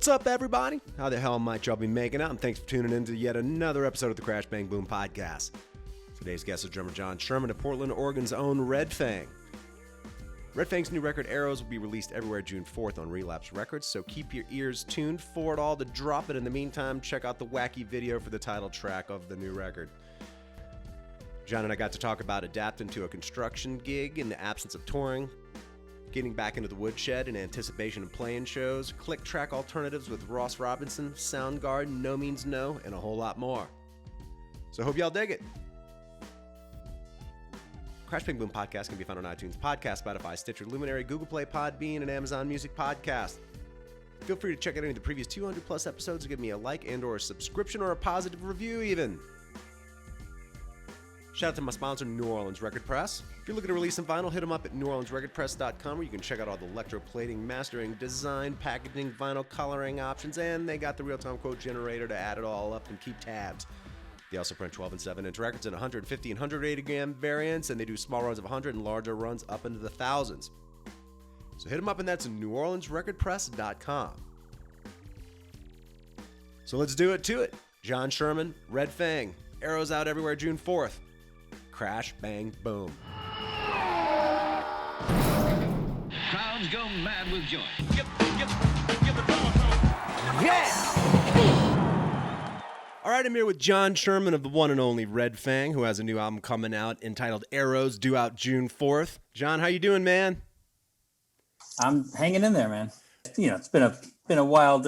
What's up, everybody? How the hell might y'all be making out? And thanks for tuning in to yet another episode of the Crash Bang Boom podcast. Today's guest is drummer John Sherman of Portland, Oregon's own Red Fang. Red Fang's new record, Arrows, will be released everywhere June 4th on Relapse Records, so keep your ears tuned for it all to drop it. In the meantime, check out the wacky video for the title track of the new record. John and I got to talk about adapting to a construction gig in the absence of touring, getting back into the woodshed in anticipation of playing shows, click track alternatives with Ross Robinson, Soundgarden, No Means No, and a whole lot more. So hope y'all dig it. Crash Bang Boom podcast can be found on iTunes Podcast, Spotify, Stitcher, Luminary, Google Play, Podbean, and Amazon Music Podcast. Feel free to check out any of the previous 200 plus episodes and give me a like and or a subscription or a positive review even. Shout out to my sponsor, New Orleans Record Press. If you're looking to release some vinyl, hit them up at neworleansrecordpress.com, where you can check out all the electroplating, mastering, design, packaging, vinyl coloring options, and they got the real-time quote generator to add it all up and keep tabs. They also print 12 and 7-inch records in 150 and 180 gram variants, and they do small runs of 100 and larger runs up into the thousands. So hit them up, and that's neworleansrecordpress.com. So let's do it to it. John Sherman, Red Fang, Arrows out everywhere June 4th. Crash, bang, boom. Crowds go mad with joy. Yeah! All right, I'm here with John Sherman of the one and only Red Fang, who has a new album coming out entitled Arrows, due out June 4th. John, how you doing, man? I'm hanging in there, man. You know, it's been a wild,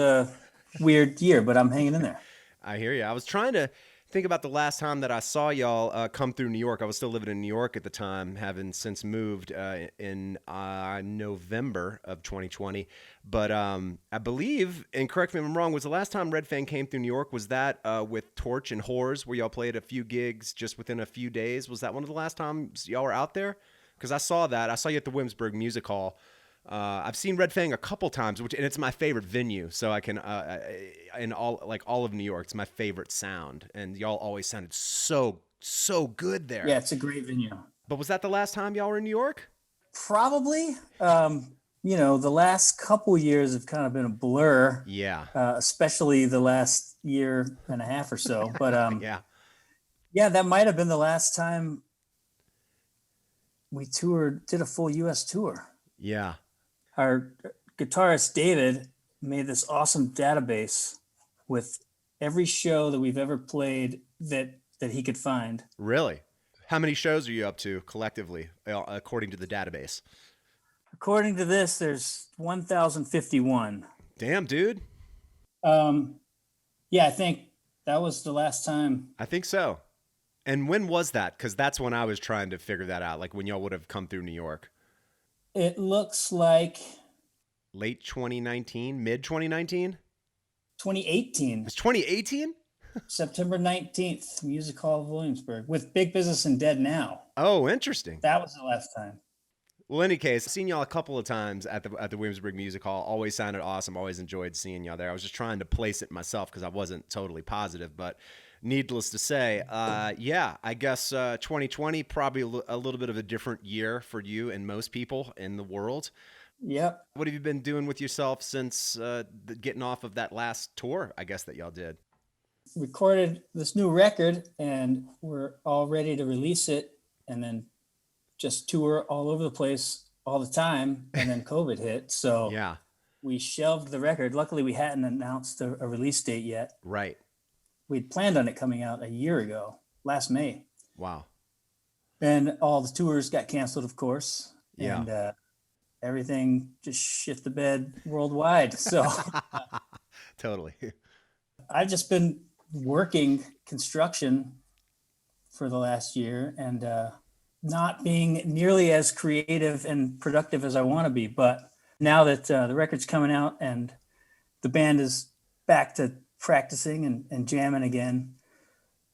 weird year, but I'm hanging in there. I hear you. I was trying to think about the last time that I saw y'all come through New York. I was still living in New York at the time, having since moved in November of 2020. But I believe, and correct me if I'm wrong, was the last time Red Fang came through New York, was that with Torch and Whores, where y'all played a few gigs just within a few days? Was that one of the last times y'all were out there? Because I saw that. I saw you at the Williamsburg Music Hall. I've seen Red Fang a couple times, and it's my favorite venue. So I can, in all of New York, it's my favorite sound, and y'all always sounded so good there. Yeah, it's a great venue. But was that the last time y'all were in New York? Probably. You know, the last couple years have kind of been a blur. Yeah. Especially the last year and a half or so. But yeah, that might have been the last time we did a full U.S. tour. Yeah. Our guitarist David made this awesome database with every show that we've ever played that he could find. Really? How many shows are you up to collectively, according to the database? According to this, there's 1,051. Damn, dude. Yeah, I think that was the last time. I think so. And when was that? Because that's when I was trying to figure that out, like when y'all would have come through New York. It looks like late 2019, mid 2019? 2018. It's 2018? September 19th, Music Hall of Williamsburg, with Big Business and Dead Now. Oh, interesting. That was the last time. Well, in any case, I've seen y'all a couple of times at the Williamsburg Music Hall. Always sounded awesome. Always enjoyed seeing y'all there. I was just trying to place it myself because I wasn't totally positive, but needless to say, yeah, I guess 2020 probably a little bit of a different year for you and most people in the world. Yep. What have you been doing with yourself since getting off of that last tour, I guess, that y'all did? Recorded this new record, and we're all ready to release it, and then just tour all over the place all the time, and then COVID hit. So yeah, we shelved the record. Luckily, we hadn't announced a release date yet. Right. We'd planned on it coming out a year ago, last May. Wow. And all the tours got canceled, of course. Yeah. And everything just shit the bed worldwide. So totally. I've just been working construction for the last year and not being nearly as creative and productive as I want to be. But now that the record's coming out and the band is back to practicing and jamming again,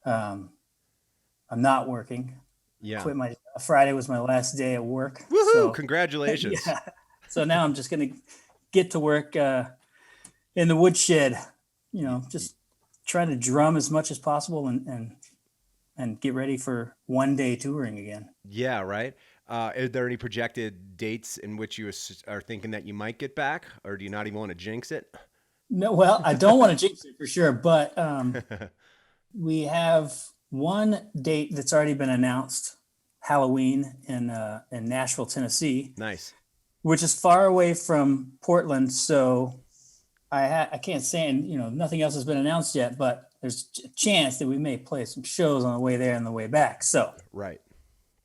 I'm not working. Yeah. Quit Friday was my last day at work. Woohoo! So, congratulations. Yeah. So now I'm just going to get to work in the woodshed, you know, just trying to drum as much as possible and get ready for one day touring again. Yeah, right. Are there any projected dates in which you are thinking that you might get back, or do you not even want to jinx it? No, well, I don't want to jinx it for sure, but we have one date that's already been announced, Halloween in Nashville, Tennessee, Nice. which is far away from Portland. So I can't say, and nothing else has been announced yet, but there's a chance that we may play some shows on the way there and the way back. So Right.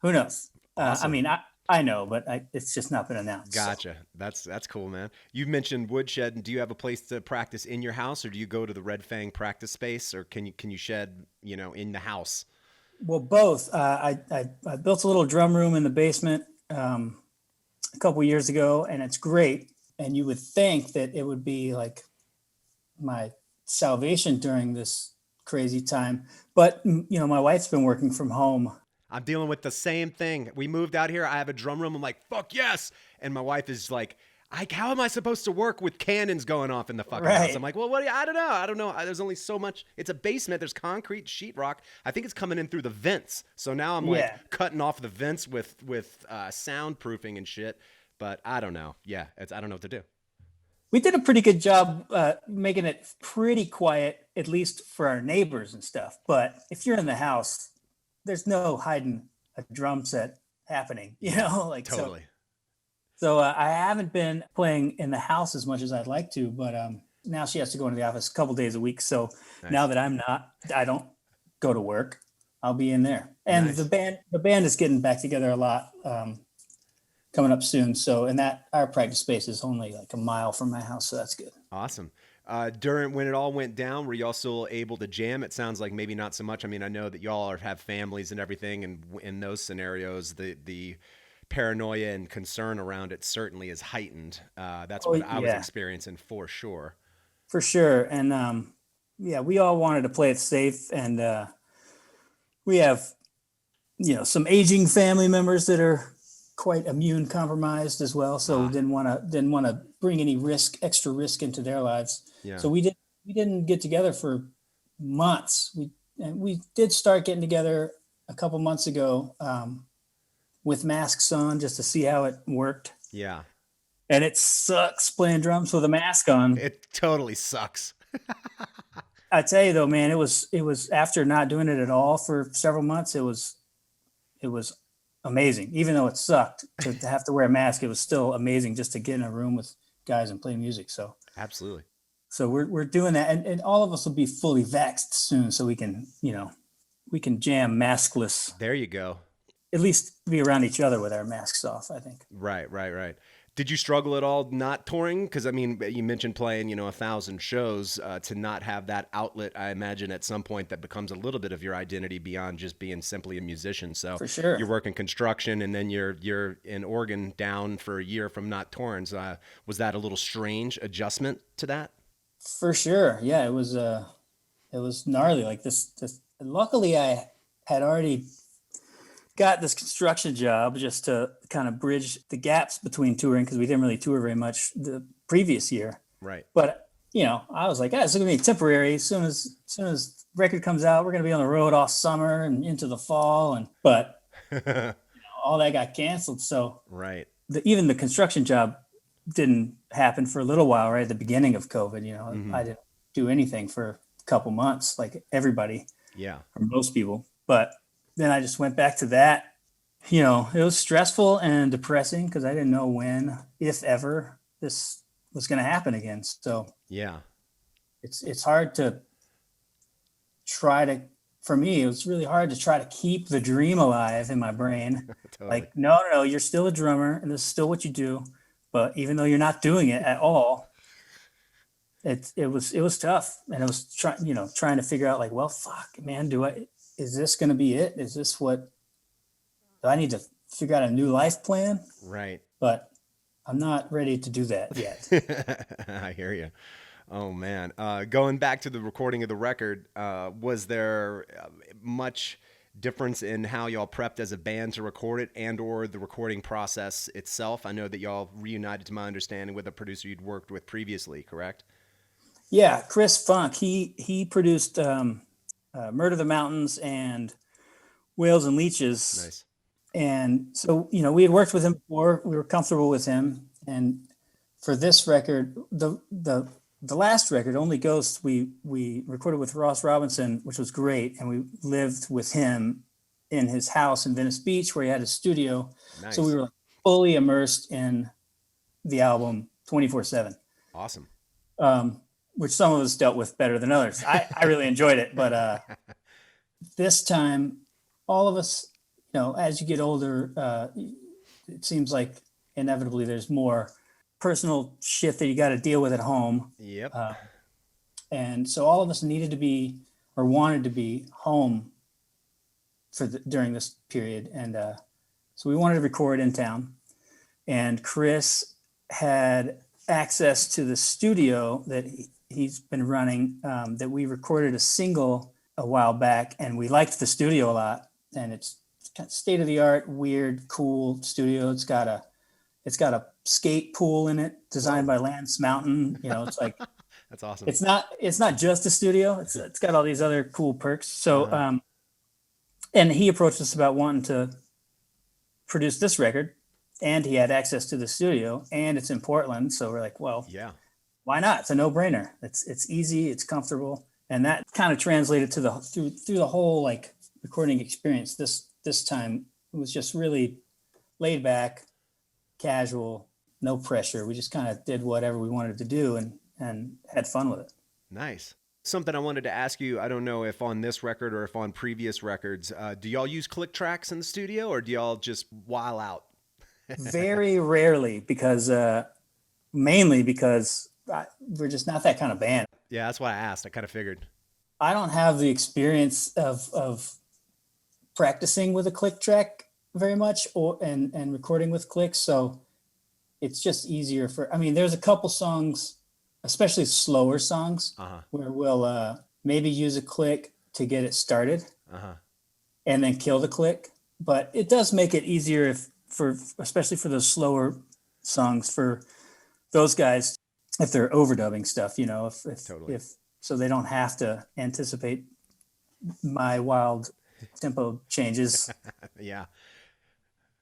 who knows? I Awesome. mean, I know, but it's just not been announced. So. Gotcha. That's cool, man. You mentioned woodshed. Do you have a place to practice in your house, or do you go to the Red Fang practice space, or can you shed in the house? Well, both. I built a little drum room in the basement a couple years ago, and it's great. And you would think that it would be like my salvation during this crazy time, but my wife's been working from home. I'm dealing with the same thing. We moved out here. I have a drum room. I'm like, fuck yes. And my wife is like, how am I supposed to work with cannons going off in the fucking house? Right. I'm like, well, what? I don't know. I don't know. There's only so much. It's a basement. There's concrete, sheetrock. I think it's coming in through the vents. So now I'm like Yeah. cutting off the vents with soundproofing and shit. But I don't know. Yeah, I don't know what to do. We did a pretty good job making it pretty quiet, at least for our neighbors and stuff. But if you're in the house, there's no hiding a drum set happening, like Totally. So I haven't been playing in the house as much as I'd like to, but now she has to go into the office a couple days a week. So Nice. now that I don't go to work, I'll be in there. And Nice. the band is getting back together a lot coming up soon. So, and our practice space is only like a mile from my house. So that's good. Awesome. When it all went down, were y'all still able to jam? It sounds like maybe not so much. I mean, I know that y'all have families and everything, and in those scenarios, the paranoia and concern around it certainly is heightened. That's what I was experiencing for sure. For sure. And we all wanted to play it safe. And we have, some aging family members that are quite immune compromised as well. So we didn't want to bring any extra risk into their lives. Yeah. So we didn't get together for months. We did start getting together a couple months ago with masks on just to see how it worked. Yeah. And it sucks playing drums with a mask on. It totally sucks. I tell you though, man, it was after not doing it at all for several months, it was amazing. Even though it sucked to have to wear a mask, it was still amazing just to get in a room with guys and play music. So Absolutely. So we're doing that, and all of us will be fully vaxxed soon, so we can jam maskless. There you go. At least be around each other with our masks off, I think. Right. Did you struggle at all not touring? Because I mean, you mentioned playing 1,000 shows. To not have that outlet, I imagine at some point that becomes a little bit of your identity beyond just being simply a musician. So For sure. You're working construction, and then you're in Oregon down for a year from not touring. So, was that a little strange adjustment to that? For sure, yeah, it was gnarly. Like this. Luckily, I had already got this construction job just to kind of bridge the gaps between touring, because we didn't really tour very much the previous year. Right. But I was like, it's going to be temporary. As soon as record comes out, we're going to be on the road all summer and into the fall. But all that got canceled. So right. Even the construction job didn't happen for a little while, right at the beginning of COVID. Mm-hmm. I didn't do anything for a couple months, like everybody. Yeah. Or most people. But then I just went back to that. It was stressful and depressing because I didn't know when, if ever, this was going to happen again. So yeah, it's hard to for me, it was really hard to try to keep the dream alive in my brain. Totally. Like, no, you're still a drummer and this is still what you do. But even though you're not doing it at all, it was tough. And it was trying to figure out like, well, fuck, man, is this going to be it? Is this do I need to figure out a new life plan? Right. But I'm not ready to do that yet. I hear you. Oh man. Going back to the recording of the record, was there much difference in how y'all prepped as a band to record it and or the recording process itself? I know that y'all reunited, to my understanding, with a producer you'd worked with previously, correct? Yeah, Chris Funk. He produced Murder the Mountains and Whales and Leeches. Nice. And so, we had worked with him before. We were comfortable with him. And for this record, the the last record, Only Ghosts, we recorded with Ross Robinson, which was great. And we lived with him in his house in Venice Beach where he had a studio. Nice. So we were like fully immersed in the album 24/7. Awesome. Which some of us dealt with better than others. I really enjoyed it. But this time, all of us, as you get older, it seems like inevitably there's more personal shit that you got to deal with at home. Yep. And so all of us needed to be or wanted to be home during this period. And so we wanted to record in town. And Chris had access to the studio that he's been running, that we recorded a single a while back. And we liked the studio a lot. And it's kind of state of the art, weird, cool studio. It's got a skate pool in it designed by Lance Mountain. It's like, that's awesome. It's not just a studio. It's got all these other cool perks. So, and he approached us about wanting to produce this record, and he had access to the studio, and it's in Portland. So we're like, well, yeah, why not? It's a no-brainer. It's easy, it's comfortable. And that kind of translated to through the whole like recording experience. This time it was just really laid back, casual, no pressure. We just kind of did whatever we wanted to do and had fun with it. Nice. Something I wanted to ask you, I don't know if on this record or if on previous records, do y'all use click tracks in the studio or do y'all just while out? Very rarely, mainly because we're just not that kind of band. Yeah, that's why I asked. I kind of figured. I don't have the experience of practicing with a click track very much and recording with clicks. So it's just easier there's a couple songs, especially slower songs, where we'll maybe use a click to get it started and then kill the click. But it does make it easier especially for those slower songs for those guys, if they're overdubbing stuff, Totally. if so they don't have to anticipate my wild tempo changes. Yeah.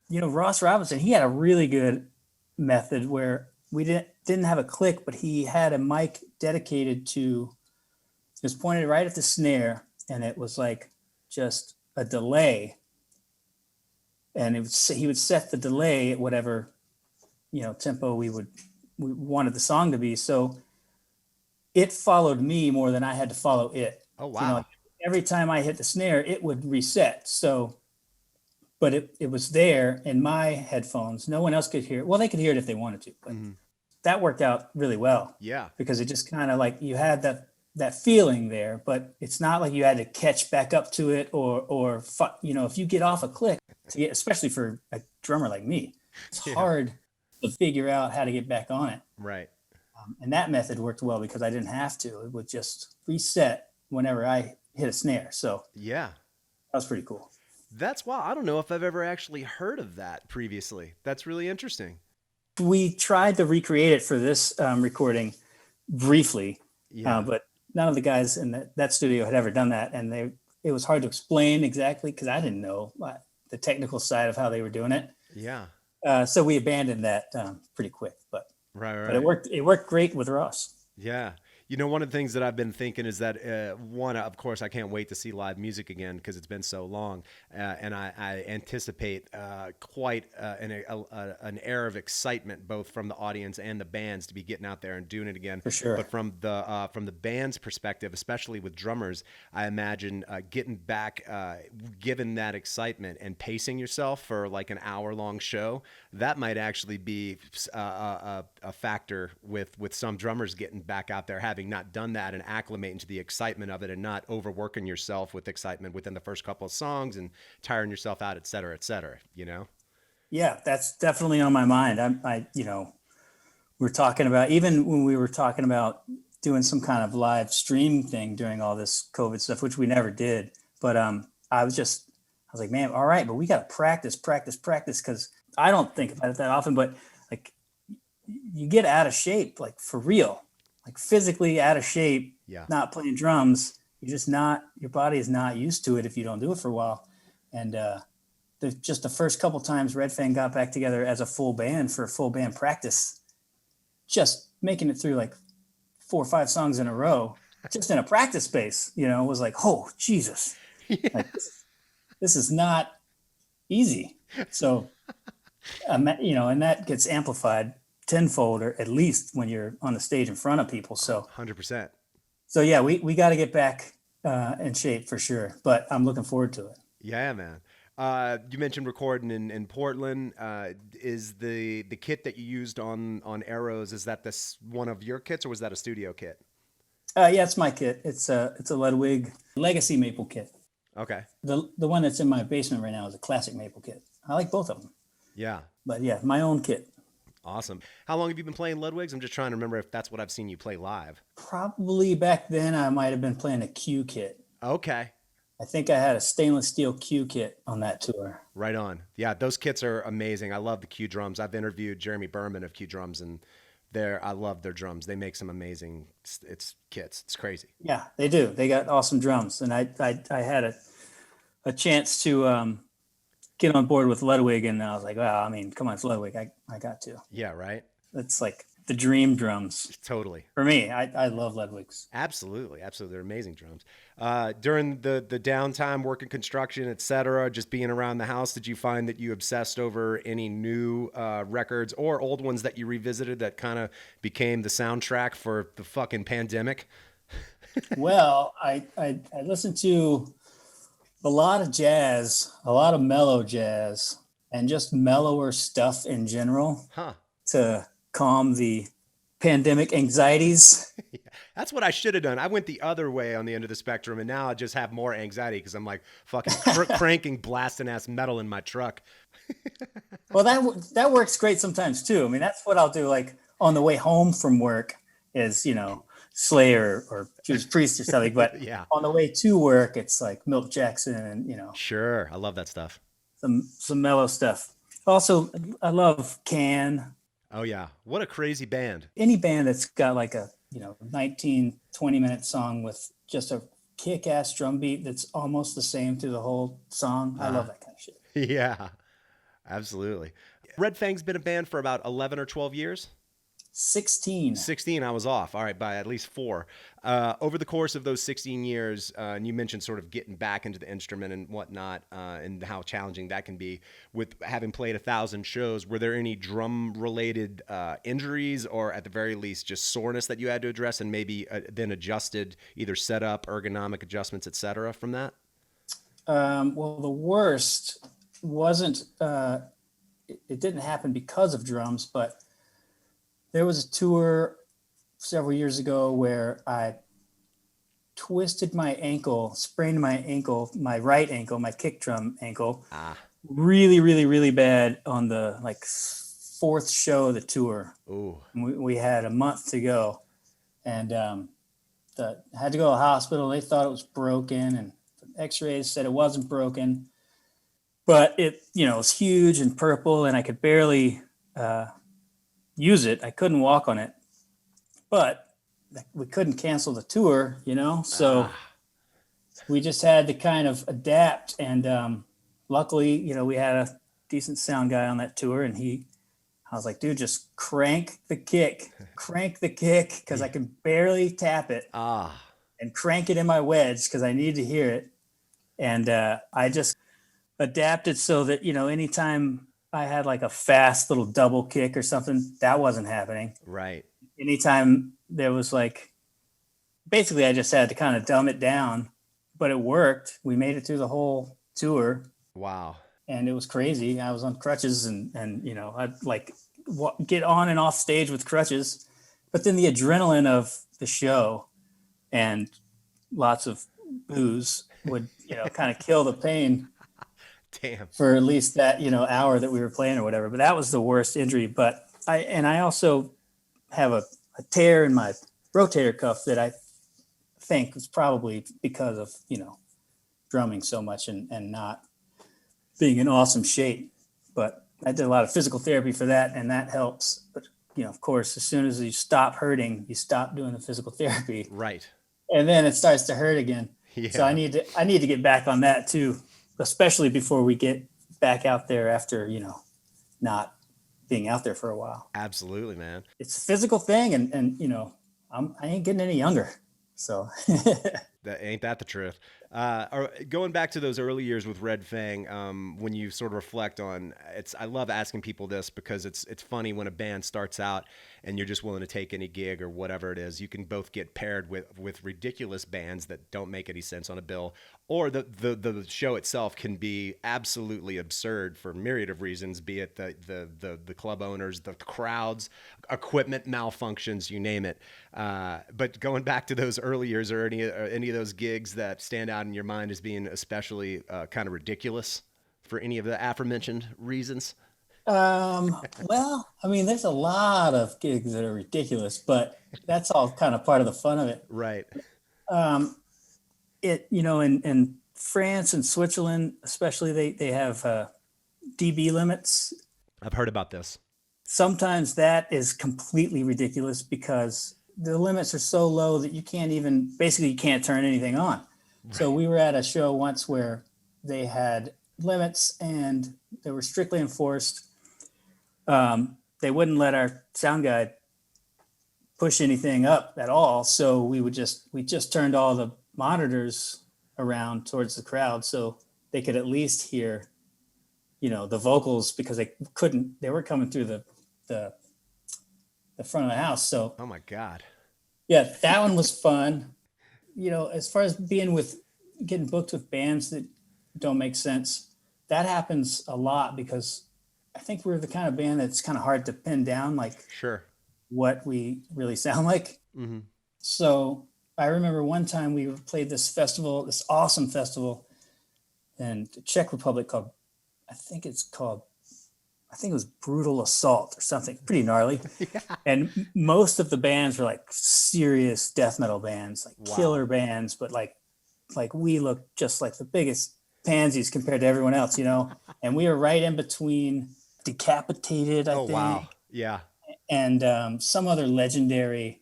Ross Robinson, he had a really good method where we didn't have a click, but he had a mic dedicated to, it was pointed right at the snare, and it was like just a delay. And he would set the delay at whatever, tempo we wanted the song to be. So it followed me more than I had to follow it. Oh, wow. Every time I hit the snare, it would reset. So, but it was there in my headphones. No one else could hear it. Well, they could hear it if they wanted to, but that worked out really well. Yeah. Because it just kind of like you had that feeling there, but it's not like you had to catch back up to it or if you get off a click, especially for a drummer like me, it's hard to figure out how to get back on it. Right. And that method worked well because I didn't have to. It would just reset whenever I hit a snare. So yeah, that was pretty cool. That's wild. I don't know if I've ever actually heard of that previously. That's really interesting. We tried to recreate it for this recording briefly, but none of the guys in that studio had ever done that. And it was hard to explain exactly because I didn't know the technical side of how they were doing it. Yeah. So we abandoned that pretty quick, but right. But it worked great with Ross. Yeah. One of the things that I've been thinking is that, of course, I can't wait to see live music again because it's been so long. And I anticipate quite an air of excitement, both from the audience and the bands, to be getting out there and doing it again. For sure. But from the band's perspective, especially with drummers, I imagine getting back, given that excitement and pacing yourself for like an hour-long show, that might actually be a factor with some drummers getting back out there, having not done that and acclimating to the excitement of it and not overworking yourself with excitement within the first couple of songs and tiring yourself out, et cetera, Yeah, that's definitely on my mind. We're talking about, even when we were talking about doing some kind of live stream thing during all this COVID stuff, which we never did. But I was like, man, all right, but we got to practice. Cause I don't think about it that often, but like you get out of shape, like for real. Like physically out of shape, not playing drums, your body is not used to it if you don't do it for a while. And just the first couple times Red Fang got back together as a full band for full band practice, just making it through like 4 or 5 songs in a row, just in a practice space, you know, was like, oh, Jesus, like, this is not easy. So, you know, and that gets amplified tenfold or at least when you're on the stage in front of people. So 100%. So yeah, we got to get back in shape for sure, but I'm looking forward to it. Yeah, man. You mentioned recording in Portland. Is the kit that you used on Arrows, is that this one of your kits or was that a studio kit? Yeah, it's my kit. It's a Ludwig Legacy Maple kit. Okay. The one that's in my basement right now is a classic Maple kit. I like both of them. Yeah. But yeah, my own kit. Awesome. How long have you been playing Ludwigs? I'm just trying to remember if that's what I've seen you play live. Probably back then I might have been playing a Q kit. Okay. I think I had a stainless steel Q kit on that tour. Right on. Yeah, those kits are amazing. I love the Q drums. I've interviewed Jeremy Berman of Q drums, and I love their drums. They make some amazing kits. It's crazy. Yeah, they do. They got awesome drums, and I had a chance to get on board with Ludwig, and I was like, well, I mean, come on, it's Ludwig. I got to. Yeah, right? It's like the dream drums. Totally. For me, I love Ludwig's. Absolutely. Absolutely. They're amazing drums. During the downtime, working construction, et cetera, just being around the house, did you find that you obsessed over any new records or old ones that you revisited that kind of became the soundtrack for the fucking pandemic? Well, I listened to a lot of jazz, a lot of mellow jazz, and just mellower stuff in general to calm the pandemic anxieties. That's what I should have done. I went the other way on the end of the spectrum, and now I just have more anxiety because I'm like fucking cranking blasting ass metal in my truck. Well, that works great sometimes too. I mean, that's what I'll do. Like on the way home from work is, you know, Slayer or Judas Priest or something. But yeah, on the way to work, it's like Milt Jackson and, you know. Sure. I love that stuff. Some mellow stuff. Also, I love Can. Oh yeah. What a crazy band. Any band that's got like a, you know, 19, 20-minute song with just a kick-ass drum beat that's almost the same through the whole song. I love that kind of shit. Yeah, absolutely. Red Fang's been a band for about 11 or 12 years. 16. 16, I was off. All right, by at least 4. Over the course of those 16 years, and you mentioned sort of getting back into the instrument and whatnot, and how challenging that can be. With having played 1,000 shows, were there any drum-related injuries, or at the very least, just soreness that you had to address, and maybe then adjusted, either setup, ergonomic adjustments, etc. from that? Well, the worst wasn't. It didn't happen because of drums, but there was a tour several years ago where I twisted my ankle, sprained my ankle, my right ankle, my kick drum ankle, really, really, really bad on the like 4th show of the tour. Ooh. We had a month to go, and had to go to the hospital. They thought it was broken, and X-rays said it wasn't broken, but it, you know, it was huge and purple, and I could barely use it. I couldn't walk on it, but we couldn't cancel the tour, you know? So we just had to kind of adapt. And luckily, you know, we had a decent sound guy on that tour, and I was like, dude, just crank the kick, because I can barely tap it, and crank it in my wedge because I need to hear it. And I just adapted so that, you know, anytime I had like a fast little double kick or something, that wasn't happening. Right. Anytime there was like, basically I just had to kind of dumb it down, but it worked. We made it through the whole tour. Wow. And it was crazy. I was on crutches and you know, I'd like get on and off stage with crutches, but then the adrenaline of the show and lots of booze would, you know, kind of kill the pain. Damn. For at least that, you know, hour that we were playing or whatever. But that was the worst injury. But I also have a tear in my rotator cuff that I think was probably because of, you know, drumming so much and not being in awesome shape. But I did a lot of physical therapy for that, and that helps. But, you know, of course, as soon as you stop hurting, you stop doing the physical therapy. Right. And then it starts to hurt again. Yeah. So I need to get back on that too, especially before we get back out there after, you know, not being out there for a while. Absolutely, man. It's a physical thing. And, you know, I ain't getting any younger. So Ain't that the truth? Going back to those early years with Red Fang, when you sort of reflect on it's, I love asking people this because it's funny when a band starts out and you're just willing to take any gig or whatever it is. You can both get paired with ridiculous bands that don't make any sense on a bill, or the show itself can be absolutely absurd for a myriad of reasons, be it the club owners, the crowds, equipment malfunctions, you name it. But going back to those early years, or any of those gigs that stand out in your mind as being especially kind of ridiculous for any of the aforementioned reasons? Well, I mean, there's a lot of gigs that are ridiculous, but that's all kind of part of the fun of it. Right. In France and Switzerland, especially, they have dB limits. I've heard about this. Sometimes that is completely ridiculous because the limits are so low that you can't turn anything on. Right. So we were at a show once where they had limits and they were strictly enforced. They wouldn't let our sound guy push anything up at all. So we just turned all the monitors around towards the crowd so they could at least hear, the vocals, because they were coming through the front of the house. So, oh my God. Yeah, that one was fun. As far as getting booked with bands that don't make sense, that happens a lot because I think we're the kind of band that's kind of hard to pin down, like sure what we really sound like. Mm-hmm. So I remember one time we played this awesome festival in the Czech Republic I think it was Brutal Assault or something pretty gnarly. Yeah. And most of the bands were like serious death metal bands, like killer bands, but like we looked just like the biggest pansies compared to everyone else, and we were right in between Decapitated, I think. Wow. Yeah. And some other legendary,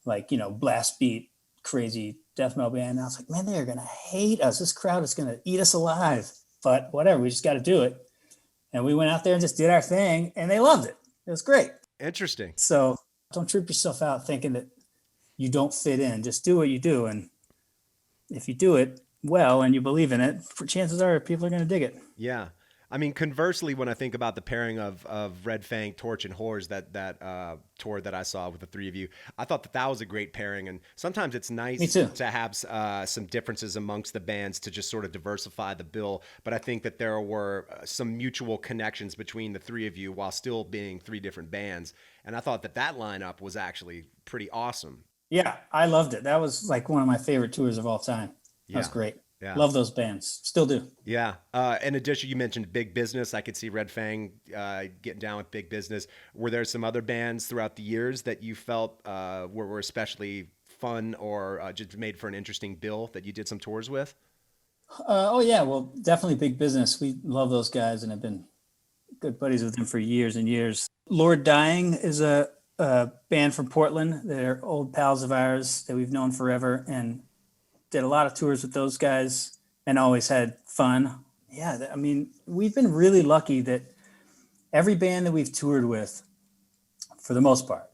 blast beat, crazy death metal band. And I was like, man, they're going to hate us. This crowd is going to eat us alive, but whatever, we just got to do it. And we went out there and just did our thing, and they loved it. It was great. Interesting. So don't trip yourself out thinking that you don't fit in. Just do what you do. And if you do it well and you believe in it, chances are people are going to dig it. Yeah. I mean, conversely, when I think about the pairing of Red Fang, Torch, and Whores, that tour that I saw with the three of you, I thought that was a great pairing. And sometimes it's nice to have some differences amongst the bands to just sort of diversify the bill. But I think that there were some mutual connections between the three of you while still being three different bands. And I thought that lineup was actually pretty awesome. Yeah, I loved it. That was like one of my favorite tours of all time. That was great. Yeah. Love those bands. Still do. Yeah. In addition, you mentioned Big Business. I could see Red Fang getting down with Big Business. Were there some other bands throughout the years that you felt were especially fun or just made for an interesting bill that you did some tours with? Oh, yeah. Well, definitely Big Business. We love those guys and have been good buddies with them for years and years. Lord Dying is a band from Portland. They're old pals of ours that we've known forever and did a lot of tours with those guys and always had fun. Yeah, I mean, we've been really lucky that every band that we've toured with, for the most part,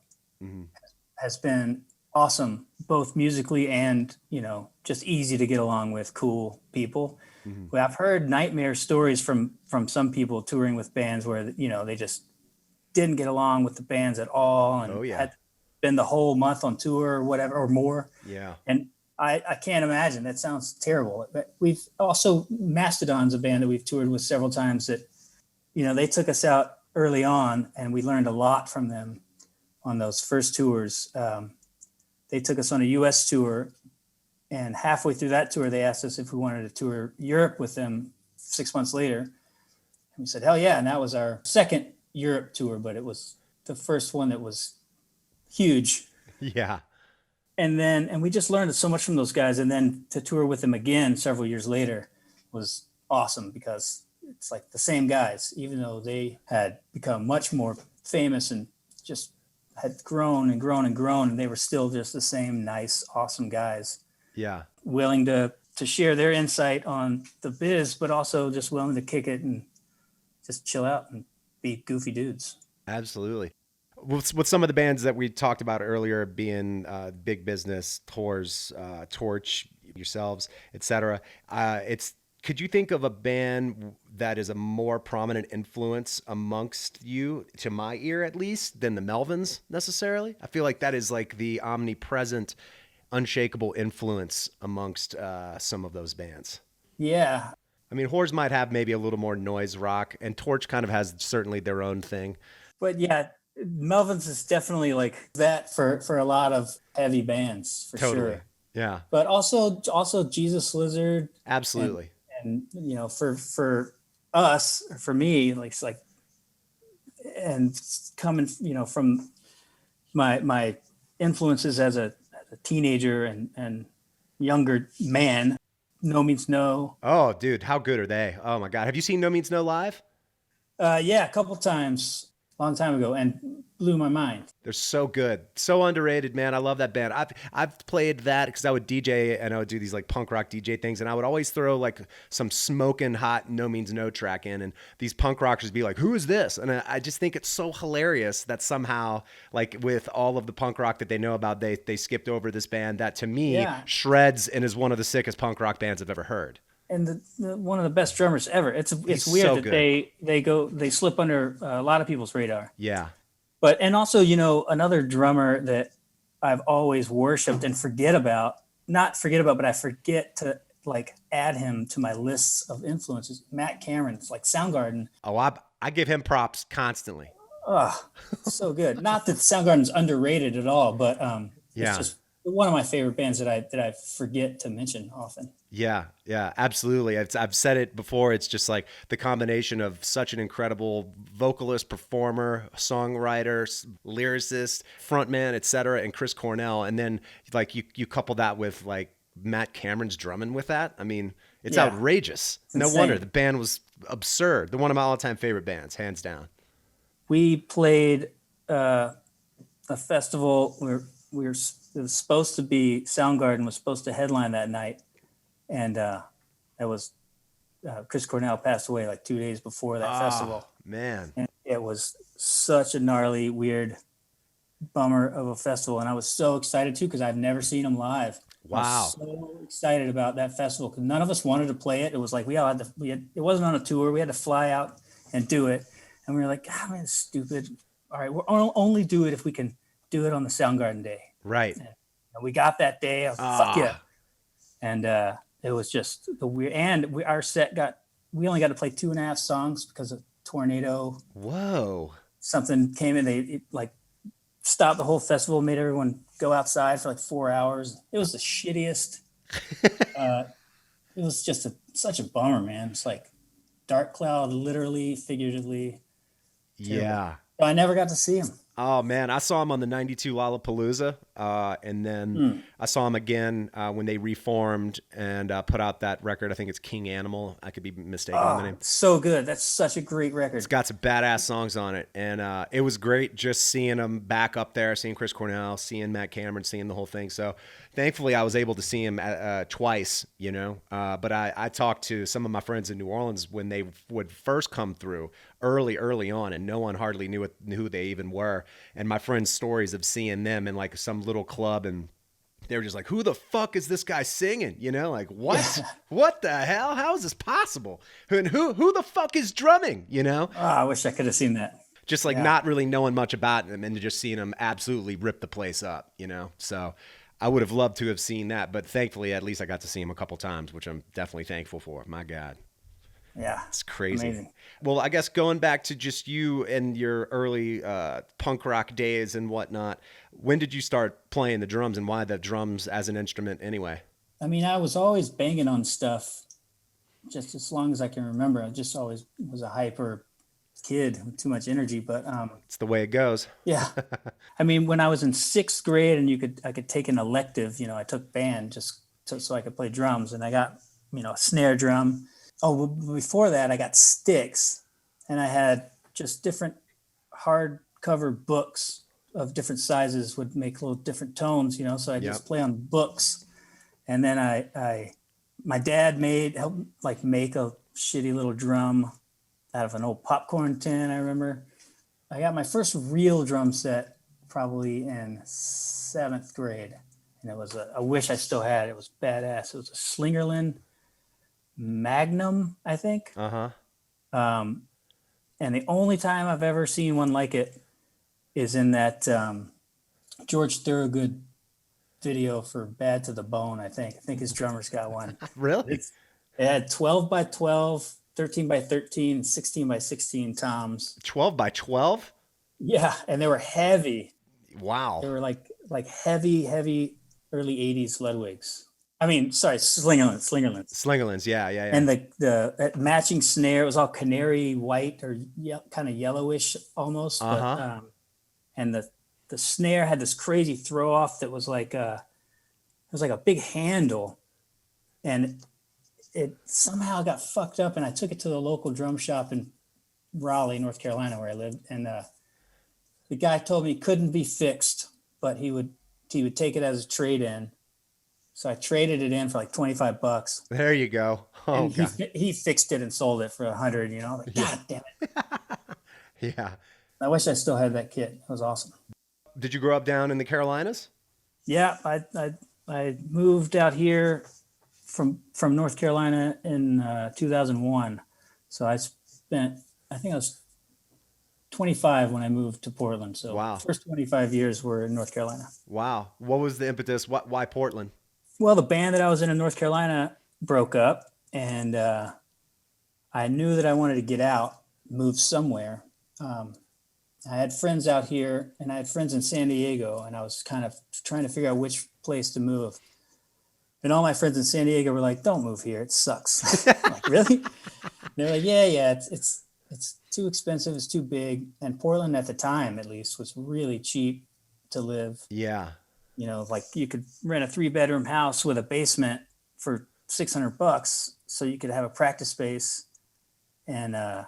has been awesome, both musically and, just easy to get along with, cool people. Mm-hmm. Well, I've heard nightmare stories from some people touring with bands where, they just didn't get along with the bands at all and had been the whole month on tour or whatever, or more. Yeah. And I can't imagine. That sounds terrible. But we've also, Mastodon's a band that we've toured with several times that, they took us out early on and we learned a lot from them on those first tours. They took us on a US tour, and halfway through that tour, they asked us if we wanted to tour Europe with them 6 months later. And we said, hell yeah. And that was our second Europe tour, but it was the first one that was huge. Yeah. And we just learned so much from those guys. And then to tour with them again several years later was awesome because it's like the same guys, even though they had become much more famous and just had grown and grown and grown. And they were still just the same nice, awesome guys. Yeah. Willing to share their insight on the biz, but also just willing to kick it and just chill out and be goofy dudes. Absolutely. with some of the bands that we talked about earlier being Big Business, Tours, Torch, yourselves, etc. Could you think of a band that is a more prominent influence amongst you, to my ear at least, than the Melvins necessarily? I feel like that is like the omnipresent, unshakable influence amongst some of those bands. Yeah. I mean, Whores might have maybe a little more noise rock, and Torch kind of has certainly their own thing. But yeah, Melvins is definitely like that for a lot of heavy bands for Totally. sure. Yeah. But also Jesus Lizard. Absolutely. And for us, for me, like it's like, and coming from my influences as a teenager and younger man, No Means No. Oh, dude, how good are they? Oh my God. Have you seen No Means No live? Yeah, a couple times, long time ago, and blew my mind. They're so good, so underrated, man. I love that band. I've played that because I would DJ and I would do these like punk rock DJ things, and I would always throw like some smoking hot No Means No track in, and these punk rockers be like, "Who is this?" And I just think it's so hilarious that somehow, like with all of the punk rock that they know about, they skipped over this band that to me shreds and is one of the sickest punk rock bands I've ever heard. And one of the best drummers ever. It's weird so that good. they slip under a lot of people's radar. Yeah. But and also, another drummer that I've always worshipped and not forget about, but I forget to like add him to my lists of influences. Matt Cameron's like Soundgarden. Oh, I give him props constantly. Oh, so good. Not that Soundgarden's underrated at all, but Yeah. it's just one of my favorite bands that I forget to mention often. Yeah, absolutely. I've said it before. It's just like the combination of such an incredible vocalist, performer, songwriter, lyricist, frontman, etc., and Chris Cornell. And then like you couple that with like Matt Cameron's drumming with that. I mean, it's outrageous. It's no insane. wonder the band was absurd. They're one of my all-time favorite bands, hands down. We played a festival where it was supposed to be Soundgarden was supposed to headline that night. And that was Chris Cornell passed away like 2 days before that festival. Man. And it was such a gnarly, weird bummer of a festival. And I was so excited too, because I've never seen him live. Wow. I was so excited about that festival because none of us wanted to play it. It was like it wasn't on a tour. We had to fly out and do it. And we were like, "Ah, man, it's stupid. All right, we'll only do it if we can do it on the Soundgarden day." Right. And we got that day. I was like, fuck yeah. And it was just the weird. And our set we only got to play 2.5 songs because of tornado. Whoa. Something came in. It like stopped the whole festival, made everyone go outside for like 4 hours. It was the shittiest. It was just such a bummer, man. It's like dark cloud, literally, figuratively. Yeah. So I never got to see him. Oh man, I saw him on the '92 Lollapalooza, and then I saw him again when they reformed and put out that record. I think it's King Animal. I could be mistaken on the name. So good. That's such a great record. It's got some badass songs on it, and it was great just seeing him back up there, seeing Chris Cornell, seeing Matt Cameron, seeing the whole thing. So thankfully, I was able to see him twice, But I talked to some of my friends in New Orleans when they would first come through early on, and no one hardly knew who they even were. And my friends' stories of seeing them in like some little club, and they were just like, "Who the fuck is this guy singing?" Like, what? What the hell? How is this possible? And who the fuck is drumming? I wish I could have seen that. Just like not really knowing much about him and just seeing him absolutely rip the place up. So I would have loved to have seen that, but thankfully, at least I got to see him a couple times, which I'm definitely thankful for. My God. Yeah. It's crazy. Amazing. Well, I guess going back to just you and your early punk rock days and whatnot, when did you start playing the drums, and why the drums as an instrument anyway? I mean, I was always banging on stuff just as long as I can remember. I just always was a hyper kid with too much energy, but it's the way it goes. Yeah. I mean, when I was in 6th grade and I could take an elective, I took band just so I could play drums, and I got, a snare drum. Oh, before that, I got sticks, and I had just different hardcover books of different sizes would make little different tones, so I just play on books. And then my dad helped make a shitty little drum out of an old popcorn tin, I remember. I got my first real drum set probably in 7th grade. And it was I wish I still had it. It was badass. It was a Slingerland Magnum, I think. Uh-huh. And the only time I've ever seen one like it is in that George Thorogood video for Bad to the Bone, I think. I think his drummer's got one. Really? It had 12 by 12, 13 by 13, 16 by 16 toms. 12 by 12? Yeah, and they were heavy. Wow. They were like heavy early 80s Ludwigs. I mean, sorry, Slingerlands. Slingerlands, yeah. And the matching snare, it was all canary white or kind of yellowish almost. Uh-huh. But, and the snare had this crazy throw off that was like it was like a big handle, and it somehow got fucked up. And I took it to the local drum shop in Raleigh, North Carolina, where I lived, and the guy told me it couldn't be fixed, but he would take it as a trade-in. So I traded it in for like $25. There you go. Oh, and God. he fixed it and sold it for $100. You know, like, God damn it! Yeah. I wish I still had that kit. It was awesome. Did you grow up down in the Carolinas? Yeah, I moved out here from North Carolina in 2001. So I think I was 25 when I moved to Portland. So Wow. First 25 years were in North Carolina. Wow. What was the impetus? Why Portland? Well, the band that I was in North Carolina broke up, and I knew that I wanted to get out, move somewhere. I had friends out here, and I had friends in San Diego, and I was kind of trying to figure out which place to move. And all my friends in San Diego were like, "Don't move here; it sucks." I'm like, really? And they're like, "Yeah, it's too expensive, it's too big." And Portland at the time, at least, was really cheap to live. Yeah. You know, like you could rent a 3-bedroom house with a basement for $600, so you could have a practice space and a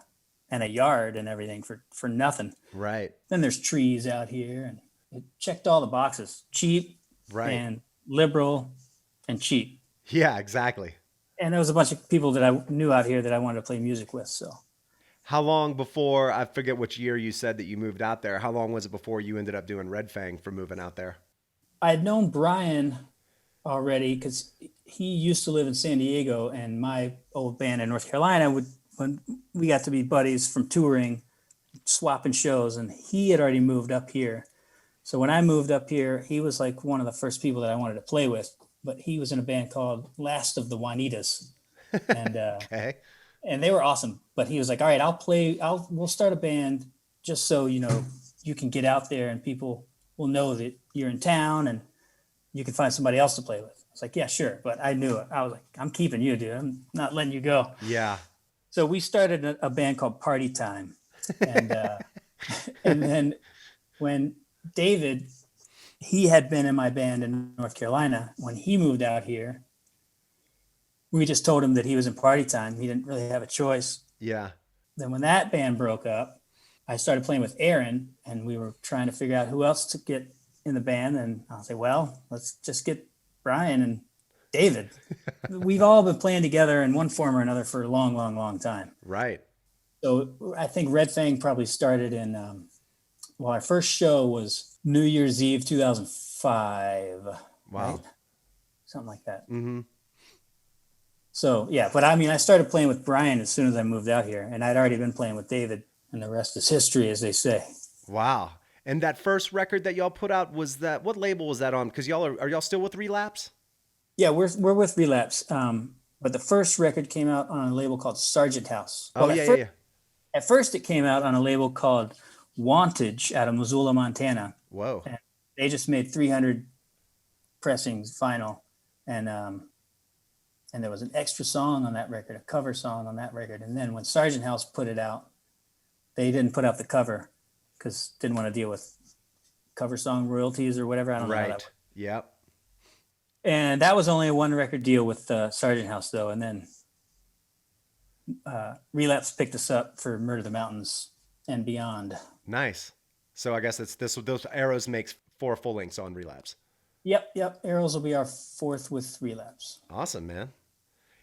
yard and everything for nothing. Right. Then there's trees out here, and it checked all the boxes: cheap, Right. and liberal, and cheap. Yeah, exactly. And there was a bunch of people that I knew out here that I wanted to play music with. So How long before, I forget which year you said that you moved out there, how long was it before you ended up doing Red Fang for moving out there? I had known Brian already because he used to live in San Diego, and my old band in North Carolina when we got to be buddies from touring, swapping shows, and he had already moved up here. So when I moved up here, he was like one of the first people that I wanted to play with, but he was in a band called Last of the Juanitas. And, Okay. and they were awesome, but he was like, all right, we'll start a band just so, you know, you can get out there and people will know that you're in town and you can find somebody else to play with. I was like, yeah, sure. But I knew it. I was like, I'm keeping you, dude. I'm not letting you go. Yeah. So we started a band called Party Time. And, and then when David, he had been in my band in North Carolina, when he moved out here, we just told him that he was in Party Time. He didn't really have a choice. Yeah. Then when that band broke up, I started playing with Aaron, and we were trying to figure out who else to get in the band. And I'll say, well, let's just get Brian and David. We've all been playing together in one form or another for a long, long, long time. Right. So I think Red Fang probably started in, our first show was New Year's Eve, 2005. Wow. Right? Something like that. Mm-hmm. So, yeah, but I mean, I started playing with Brian as soon as I moved out here, and I'd already been playing with David, and the rest is history, as they say. Wow. And that first record that y'all put out, what label was that on? Because are y'all still with Relapse? Yeah, we're with Relapse. But the first record came out on a label called Sargent House. Oh, yeah. At first, it came out on a label called Wantage out of Missoula, Montana. Whoa. And they just made 300 pressings vinyl. And there was an extra song on that record, a cover song on that record. And then when Sargent House put it out, they didn't put out the cover because didn't want to deal with cover song royalties or whatever. I don't know how that worked. Yep. And that was only a 1-record deal with Sargent House, though. And then Relapse picked us up for Murder the Mountains and beyond. Nice. So I guess those Arrows makes 4 full lengths on Relapse. Yep. Arrows will be our 4th with Relapse. Awesome, man.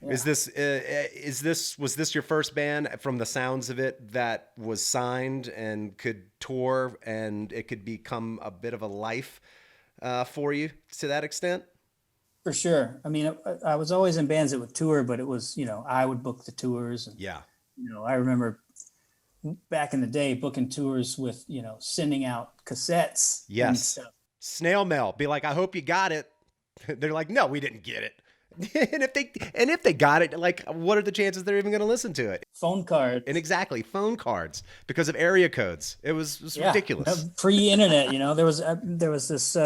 Yeah. Was this your first band from the sounds of it that was signed and could tour and it could become a bit of a life for you to that extent? For sure. I mean, I was always in bands that would tour, but it was, I would book the tours. And, Yeah. I remember back in the day booking tours with, sending out cassettes. And Yes. stuff. Snail mail. Be like, I hope you got it. They're like, no, we didn't get it. and if they got it, like, what are the chances they're even going to listen to it? Phone cards. And exactly, phone cards because of area codes. It was ridiculous. Pre-internet, there was this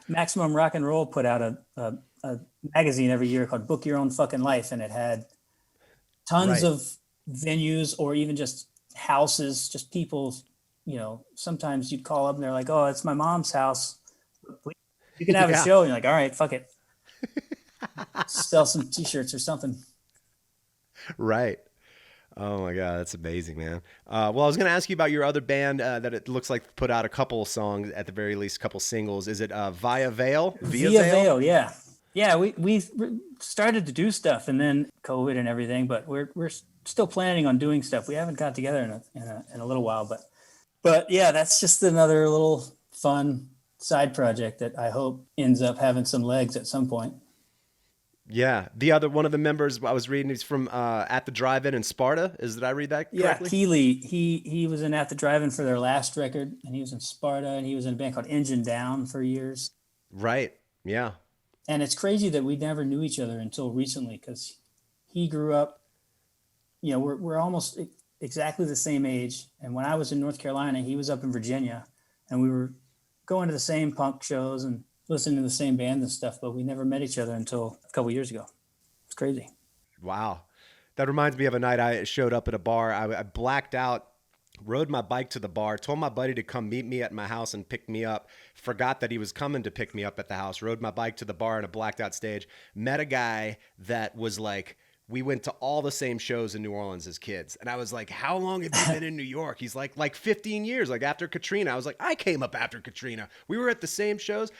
Maximum Rock and Roll put out a magazine every year called Book Your Own Fucking Life, and it had tons Right. of venues or even just houses, just people. Sometimes you'd call up and they're like, "Oh, it's my mom's house. You can have Yeah. a show." And you're like, "All right, fuck it." Sell some t-shirts or something. Right. Oh my God, that's amazing, man. Well, I was going to ask you about your other band that it looks like put out a couple songs, at the very least, a couple singles. Is it Via Veil? Via Veil, yeah. Yeah, we started to do stuff and then COVID and everything, but we're still planning on doing stuff. We haven't got together in a little while, but yeah, that's just another little fun side project that I hope ends up having some legs at some point. Yeah. The other one of the members I was reading is from At the Drive-In in Sparta. Did I read that correctly? Yeah, Keeley, he was in At the Drive-In for their last record, and he was in Sparta, and he was in a band called Engine Down for years. Right. Yeah. And it's crazy that we never knew each other until recently, because he grew up, we're almost exactly the same age. And when I was in North Carolina, he was up in Virginia, and we were going to the same punk shows and listening to the same bands and stuff, but we never met each other until a couple years ago. It's crazy. Wow. That reminds me of a night I showed up at a bar. I blacked out, rode my bike to the bar, told my buddy to come meet me at my house and pick me up. Forgot that he was coming to pick me up at the house. Rode my bike to the bar on a blacked out stage. Met a guy that was like, we went to all the same shows in New Orleans as kids. And I was like, how long have you been in New York? He's like 15 years, like after Katrina. I was like, I came up after Katrina. We were at the same shows.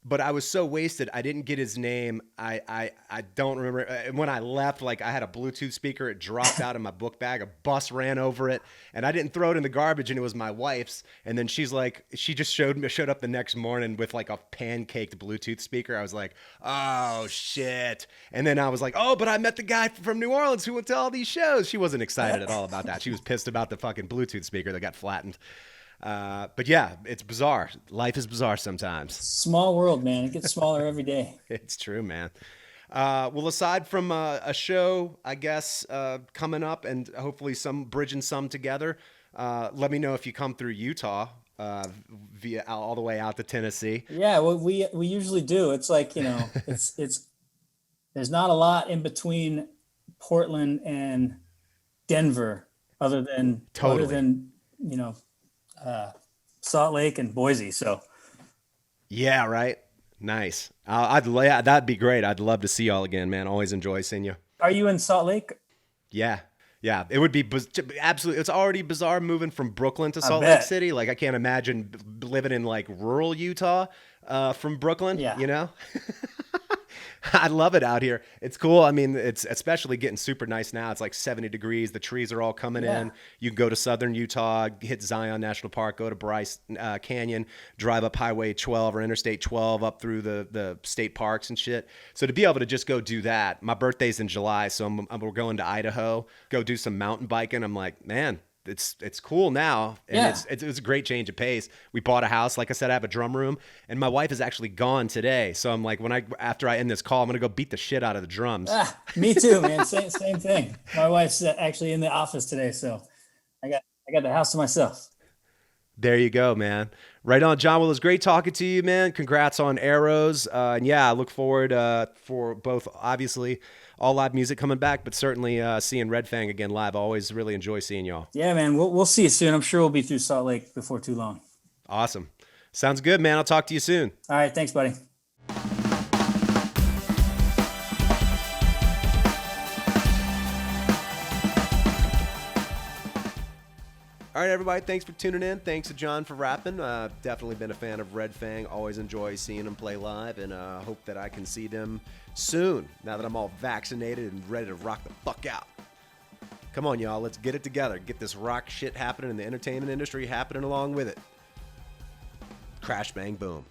But I was so wasted, I didn't get his name. I don't remember. And when I left, like I had a Bluetooth speaker. It dropped out of my book bag. A bus ran over it, and I didn't throw it in the garbage. And it was my wife's. And then she just showed up the next morning with like a pancaked Bluetooth speaker. I was like, oh shit. And then I was like, oh, but I met the guy from New Orleans who went to all these shows. She wasn't excited at all about that. She was pissed about the fucking Bluetooth speaker that got flattened. But yeah, it's bizarre. Life is bizarre sometimes. Small world, man. It gets smaller every day. It's true, man. Well, aside from a show, I guess, coming up and hopefully bridging some together, let me know if you come through Utah, via all the way out to Tennessee. Yeah, well, we usually do. It's like, it's there's not a lot in between Portland and Denver other than Salt Lake and Boise. So Yeah, right. Nice. That'd be great. I'd love to see y'all again, man. Always enjoy seeing you. are you in Salt Lake? Yeah. Yeah. It would be absolutely. It's already bizarre moving from Brooklyn to Salt bet. Lake City. Like I can't imagine living in like rural Utah from Brooklyn, Yeah. I love it out here. It's cool. I mean, it's especially getting super nice now. It's like 70 degrees. The trees are all coming in. You can go to southern Utah, hit Zion National Park, go to Bryce Canyon, drive up Highway 12 or Interstate 12 up through the state parks and shit. So to be able to just go do that, my birthday's in July, so we're going to Idaho, go do some mountain biking. I'm like, man, it's cool now, and it's a great change of pace. We bought a house, like I said, I have a drum room, and my wife is actually gone today. So I'm like, after I end this call, I'm gonna go beat the shit out of the drums. Me too, man. Same thing. My wife's actually in the office today, so I got the house to myself. There you go, man. Right on, John. Well, it was great talking to you, man. Congrats on Arrows, and yeah, I look forward for both, obviously, all live music coming back, but certainly seeing Red Fang again live. I always really enjoy seeing y'all. Yeah, man. We'll see you soon. I'm sure we'll be through Salt Lake before too long. Awesome. Sounds good, man. I'll talk to you soon. All right. Thanks, buddy. All right, everybody, thanks for tuning in. Thanks to John for rapping. Definitely been a fan of Red Fang. Always enjoy seeing them play live, and hope that I can see them soon, now that I'm all vaccinated and ready to rock the fuck out. Come on, y'all. Let's get it together. Get this rock shit happening in the entertainment industry happening along with it. Crash, bang, boom.